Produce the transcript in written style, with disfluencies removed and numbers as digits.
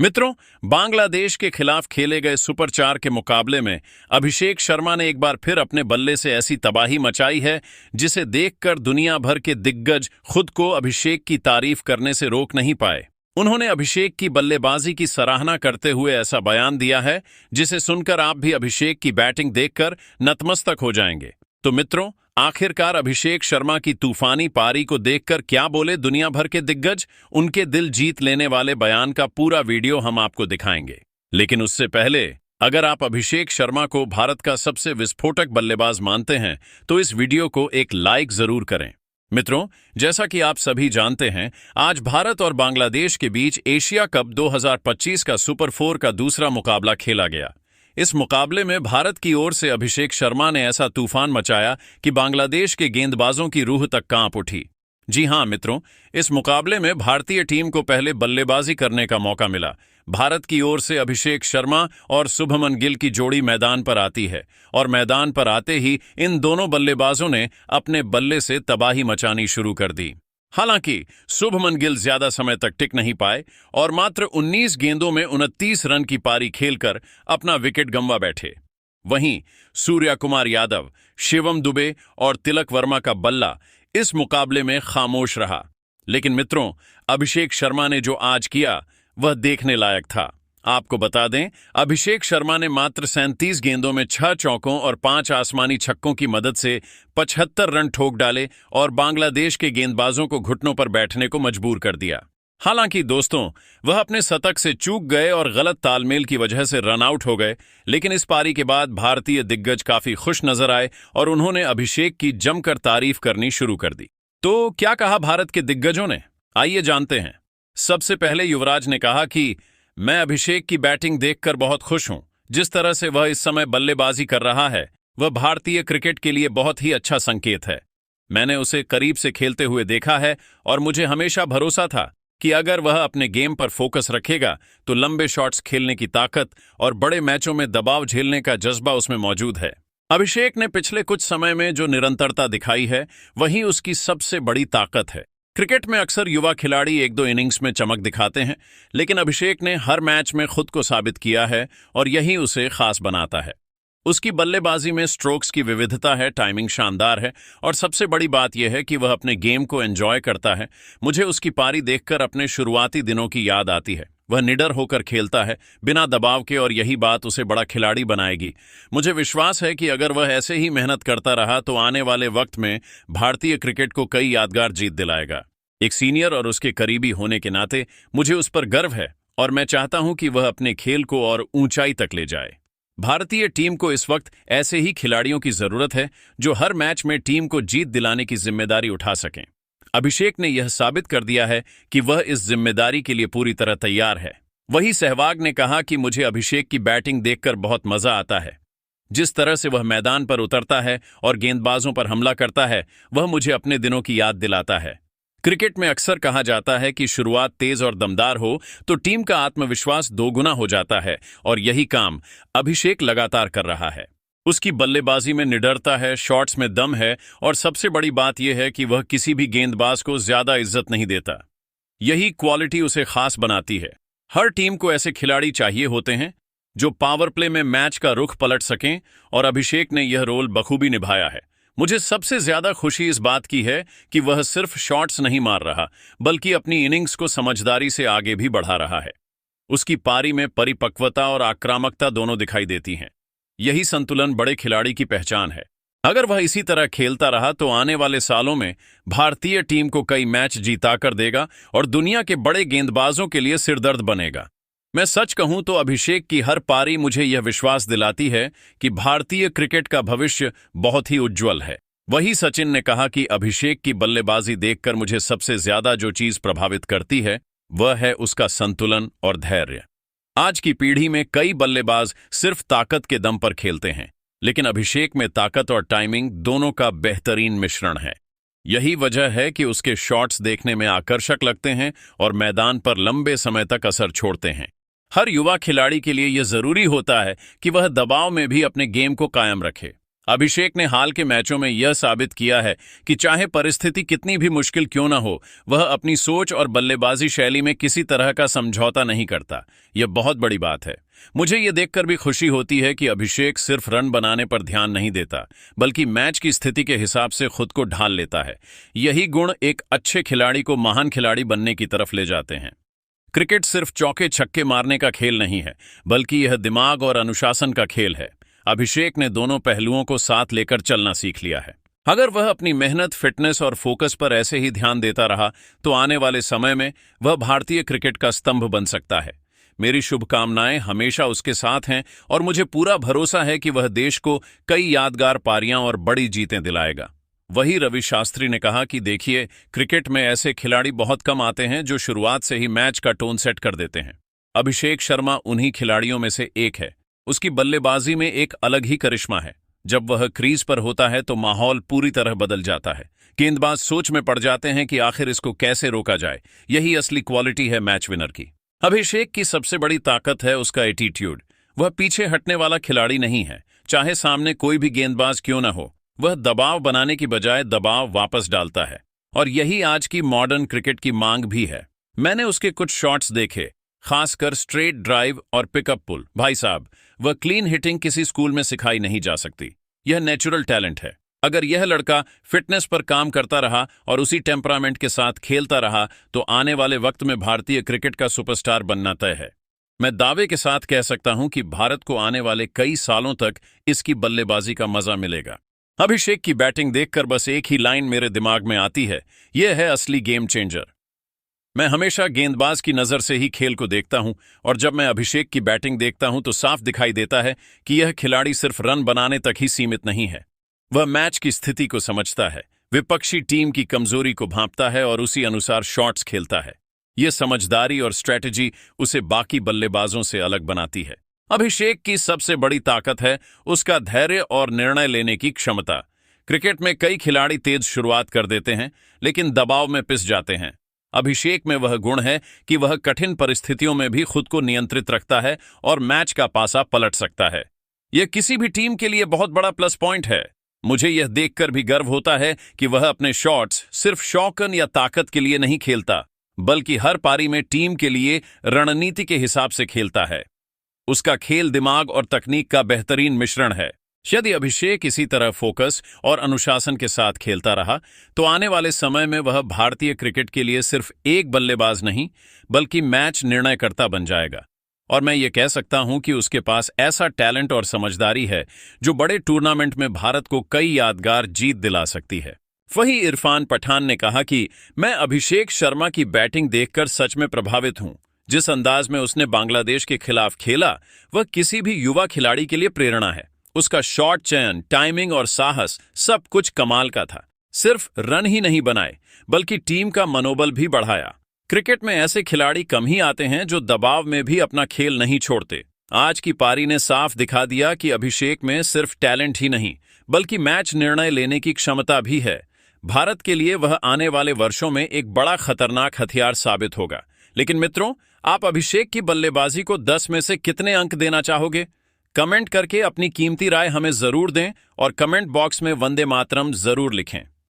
मित्रों, बांग्लादेश के खिलाफ खेले गए सुपर 4 के मुकाबले में अभिषेक शर्मा ने एक बार फिर अपने बल्ले से ऐसी तबाही मचाई है जिसे देखकर दुनिया भर के दिग्गज खुद को अभिषेक की तारीफ करने से रोक नहीं पाए। उन्होंने अभिषेक की बल्लेबाजी की सराहना करते हुए ऐसा बयान दिया है जिसे सुनकर आप भी अभिषेक की बैटिंग देखकर नतमस्तक हो जाएंगे। तो मित्रों, आखिरकार अभिषेक शर्मा की तूफानी पारी को देखकर क्या बोले दुनिया भर के दिग्गज, उनके दिल जीत लेने वाले बयान का पूरा वीडियो हम आपको दिखाएंगे। लेकिन उससे पहले, अगर आप अभिषेक शर्मा को भारत का सबसे विस्फोटक बल्लेबाज मानते हैं तो इस वीडियो को एक लाइक जरूर करें। मित्रों, जैसा कि आप सभी जानते हैं, आज भारत और बांग्लादेश के बीच एशिया कप 2025 का सुपर 4 का दूसरा मुकाबला खेला गया। इस मुकाबले में भारत की ओर से अभिषेक शर्मा ने ऐसा तूफान मचाया कि बांग्लादेश के गेंदबाजों की रूह तक कांप उठी। जी हां मित्रों, इस मुकाबले में भारतीय टीम को पहले बल्लेबाजी करने का मौका मिला। भारत की ओर से अभिषेक शर्मा और शुभमन गिल की जोड़ी मैदान पर आती है और मैदान पर आते ही इन दोनों बल्लेबाजों ने अपने बल्ले से तबाही मचानी शुरू कर दी। हालांकि शुभमन गिल ज्यादा समय तक टिक नहीं पाए और मात्र 19 गेंदों में 29 रन की पारी खेलकर अपना विकेट गंवा बैठे। वहीं सूर्या कुमार यादव, शिवम दुबे और तिलक वर्मा का बल्ला इस मुकाबले में खामोश रहा। लेकिन मित्रों, अभिषेक शर्मा ने जो आज किया वह देखने लायक था। आपको बता दें, अभिषेक शर्मा ने मात्र 37 गेंदों में 6 चौकों और 5 आसमानी छक्कों की मदद से 75 रन ठोक डाले और बांग्लादेश के गेंदबाजों को घुटनों पर बैठने को मजबूर कर दिया। हालांकि दोस्तों, वह अपने शतक से चूक गए और गलत तालमेल की वजह से रन आउट हो गए। लेकिन इस पारी के बाद भारतीय दिग्गज काफी खुश नजर आए और उन्होंने अभिषेक की जमकर तारीफ करनी शुरू कर दी। तो क्या कहा भारत के दिग्गजों ने, आइए जानते हैं। सबसे पहले युवराज ने कहा कि मैं अभिषेक की बैटिंग देखकर बहुत खुश हूं। जिस तरह से वह इस समय बल्लेबाजी कर रहा है वह भारतीय क्रिकेट के लिए बहुत ही अच्छा संकेत है। मैंने उसे करीब से खेलते हुए देखा है और मुझे हमेशा भरोसा था कि अगर वह अपने गेम पर फोकस रखेगा तो लंबे शॉट्स खेलने की ताकत और बड़े मैचों में दबाव झेलने का जज्बा उसमें मौजूद है। अभिषेक ने पिछले कुछ समय में जो निरंतरता दिखाई है वही उसकी सबसे बड़ी ताकत है। क्रिकेट में अक्सर युवा खिलाड़ी 1-2 इनिंग्स में चमक दिखाते हैं, लेकिन अभिषेक ने हर मैच में खुद को साबित किया है और यही उसे खास बनाता है। उसकी बल्लेबाजी में स्ट्रोक्स की विविधता है, टाइमिंग शानदार है और सबसे बड़ी बात यह है कि वह अपने गेम को एंजॉय करता है। मुझे उसकी पारी देखकर अपने शुरुआती दिनों की याद आती है। वह निडर होकर खेलता है, बिना दबाव के, और यही बात उसे बड़ा खिलाड़ी बनाएगी। मुझे विश्वास है कि अगर वह ऐसे ही मेहनत करता रहा तो आने वाले वक्त में भारतीय क्रिकेट को कई यादगार जीत दिलाएगा। एक सीनियर और उसके करीबी होने के नाते मुझे उस पर गर्व है और मैं चाहता हूं कि वह अपने खेल को और ऊंचाई तक ले जाए। भारतीय टीम को इस वक्त ऐसे ही खिलाड़ियों की जरूरत है जो हर मैच में टीम को जीत दिलाने की जिम्मेदारी उठा सकें। अभिषेक ने यह साबित कर दिया है कि वह इस जिम्मेदारी के लिए पूरी तरह तैयार है। वही सहवाग ने कहा कि मुझे अभिषेक की बैटिंग देखकर बहुत मजा आता है। जिस तरह से वह मैदान पर उतरता है और गेंदबाजों पर हमला करता है वह मुझे अपने दिनों की याद दिलाता है। क्रिकेट में अक्सर कहा जाता है कि शुरुआत तेज और दमदार हो तो टीम का आत्मविश्वास दोगुना हो जाता है और यही काम अभिषेक लगातार कर रहा है। उसकी बल्लेबाजी में निडरता है, शॉट्स में दम है और सबसे बड़ी बात यह है कि वह किसी भी गेंदबाज को ज्यादा इज्जत नहीं देता। यही क्वालिटी उसे खास बनाती है। हर टीम को ऐसे खिलाड़ी चाहिए होते हैं जो पावर प्ले में मैच का रुख पलट सकें और अभिषेक ने यह रोल बखूबी निभाया है। मुझे सबसे ज्यादा खुशी इस बात की है कि वह सिर्फ शॉट्स नहीं मार रहा बल्कि अपनी इनिंग्स को समझदारी से आगे भी बढ़ा रहा है। उसकी पारी में परिपक्वता और आक्रामकता दोनों दिखाई देती हैं। यही संतुलन बड़े खिलाड़ी की पहचान है। अगर वह इसी तरह खेलता रहा तो आने वाले सालों में भारतीय टीम को कई मैच जीताकर देगा और दुनिया के बड़े गेंदबाजों के लिए सिरदर्द बनेगा। मैं सच कहूं तो अभिषेक की हर पारी मुझे यह विश्वास दिलाती है कि भारतीय क्रिकेट का भविष्य बहुत ही उज्जवल है। वही सचिन ने कहा कि अभिषेक की बल्लेबाजी देखकर मुझे सबसे ज्यादा जो चीज प्रभावित करती है वह है उसका संतुलन और धैर्य। आज की पीढ़ी में कई बल्लेबाज सिर्फ ताकत के दम पर खेलते हैं, लेकिन अभिषेक में ताकत और टाइमिंग दोनों का बेहतरीन मिश्रण है। यही वजह है कि उसके शॉट्स देखने में आकर्षक लगते हैं और मैदान पर लंबे समय तक असर छोड़ते हैं। हर युवा खिलाड़ी के लिए यह जरूरी होता है कि वह दबाव में भी अपने गेम को कायम रखे। अभिषेक ने हाल के मैचों में यह साबित किया है कि चाहे परिस्थिति कितनी भी मुश्किल क्यों न हो, वह अपनी सोच और बल्लेबाजी शैली में किसी तरह का समझौता नहीं करता। यह बहुत बड़ी बात है। मुझे यह देखकर भी खुशी होती है कि अभिषेक सिर्फ रन बनाने पर ध्यान नहीं देता, बल्कि मैच की स्थिति के हिसाब से खुद को ढाल लेता है। यही गुण एक अच्छे खिलाड़ी को महान खिलाड़ी बनने की तरफ ले जाते हैं। क्रिकेट सिर्फ चौके छक्के मारने का खेल नहीं है, बल्कि यह दिमाग और अनुशासन का खेल है। अभिषेक ने दोनों पहलुओं को साथ लेकर चलना सीख लिया है। अगर वह अपनी मेहनत, फिटनेस और फोकस पर ऐसे ही ध्यान देता रहा तो आने वाले समय में वह भारतीय क्रिकेट का स्तंभ बन सकता है। मेरी शुभकामनाएं हमेशा उसके साथ हैं और मुझे पूरा भरोसा है कि वह देश को कई यादगार पारियां और बड़ी जीतें दिलाएगा। वही रवि शास्त्री ने कहा कि देखिए, क्रिकेट में ऐसे खिलाड़ी बहुत कम आते हैं जो शुरुआत से ही मैच का टोन सेट कर देते हैं। अभिषेक शर्मा उन्हीं खिलाड़ियों में से एक है। उसकी बल्लेबाजी में एक अलग ही करिश्मा है। जब वह क्रीज पर होता है तो माहौल पूरी तरह बदल जाता है। गेंदबाज सोच में पड़ जाते हैं कि आखिर इसको कैसे रोका जाए। यही असली क्वालिटी है मैच विनर की। अभिषेक की सबसे बड़ी ताकत है उसका एटीट्यूड। वह पीछे हटने वाला खिलाड़ी नहीं है। चाहे सामने कोई भी गेंदबाज क्यों न हो, वह दबाव बनाने की बजाय दबाव वापस डालता है। और यही आज की मॉडर्न क्रिकेट की मांग भी है। मैंने उसके कुछ शॉट्स देखे, खासकर स्ट्रेट ड्राइव और पिकअप पुल। भाई साहब, वह क्लीन हिटिंग किसी स्कूल में सिखाई नहीं जा सकती। यह नेचुरल टैलेंट है। अगर यह लड़का फिटनेस पर काम करता रहा और उसी टेम्परामेंट के साथ खेलता रहा तो आने वाले वक्त में भारतीय क्रिकेट का सुपरस्टार बनना तय है। मैं दावे के साथ कह सकता हूं कि भारत को आने वाले कई सालों तक इसकी बल्लेबाजी का मजा मिलेगा। अभिषेक की बैटिंग देखकर बस एक ही लाइन मेरे दिमाग में आती है, यह है असली गेम चेंजर। मैं हमेशा गेंदबाज की नज़र से ही खेल को देखता हूं और जब मैं अभिषेक की बैटिंग देखता हूं तो साफ दिखाई देता है कि यह खिलाड़ी सिर्फ रन बनाने तक ही सीमित नहीं है। वह मैच की स्थिति को समझता है, विपक्षी टीम की कमजोरी को भांपता है और उसी अनुसार शॉट्स खेलता है। यह समझदारी और स्ट्रेटजी उसे बाकी बल्लेबाजों से अलग बनाती है। अभिषेक की सबसे बड़ी ताकत है उसका धैर्य और निर्णय लेने की क्षमता। क्रिकेट में कई खिलाड़ी तेज शुरुआत कर देते हैं लेकिन दबाव में पिस जाते हैं। अभिषेक में वह गुण है कि वह कठिन परिस्थितियों में भी खुद को नियंत्रित रखता है और मैच का पासा पलट सकता है। यह किसी भी टीम के लिए बहुत बड़ा प्लस पॉइंट है। मुझे यह देखकर भी गर्व होता है कि वह अपने शॉट्स सिर्फ शौकन या ताकत के लिए नहीं खेलता, बल्कि हर पारी में टीम के लिए रणनीति के हिसाब से खेलता है। उसका खेल दिमाग और तकनीक का बेहतरीन मिश्रण है। यदि अभिषेक इसी तरह फोकस और अनुशासन के साथ खेलता रहा तो आने वाले समय में वह भारतीय क्रिकेट के लिए सिर्फ एक बल्लेबाज नहीं, बल्कि मैच निर्णयकर्ता बन जाएगा। और मैं ये कह सकता हूं कि उसके पास ऐसा टैलेंट और समझदारी है जो बड़े टूर्नामेंट में भारत को कई यादगार जीत दिला सकती है। वही इरफान पठान ने कहा कि मैं अभिषेक शर्मा की बैटिंग देखकर सच में प्रभावित हूं। जिस अंदाज में उसने बांग्लादेश के खिलाफ खेला, वह किसी भी युवा खिलाड़ी के लिए प्रेरणा है। उसका शॉट चयन, टाइमिंग और साहस सब कुछ कमाल का था। सिर्फ रन ही नहीं बनाए, बल्कि टीम का मनोबल भी बढ़ाया। क्रिकेट में ऐसे खिलाड़ी कम ही आते हैं जो दबाव में भी अपना खेल नहीं छोड़ते। आज की पारी ने साफ दिखा दिया कि अभिषेक में सिर्फ टैलेंट ही नहीं, बल्कि मैच निर्णय लेने की क्षमता भी है। भारत के लिए वह आने वाले वर्षों में एक बड़ा खतरनाक हथियार साबित होगा। लेकिन मित्रों, आप अभिषेक की बल्लेबाजी को 10 में से कितने अंक देना चाहोगे? कमेंट करके अपनी कीमती राय हमें जरूर दें और कमेंट बॉक्स में वंदे मातरम जरूर लिखें।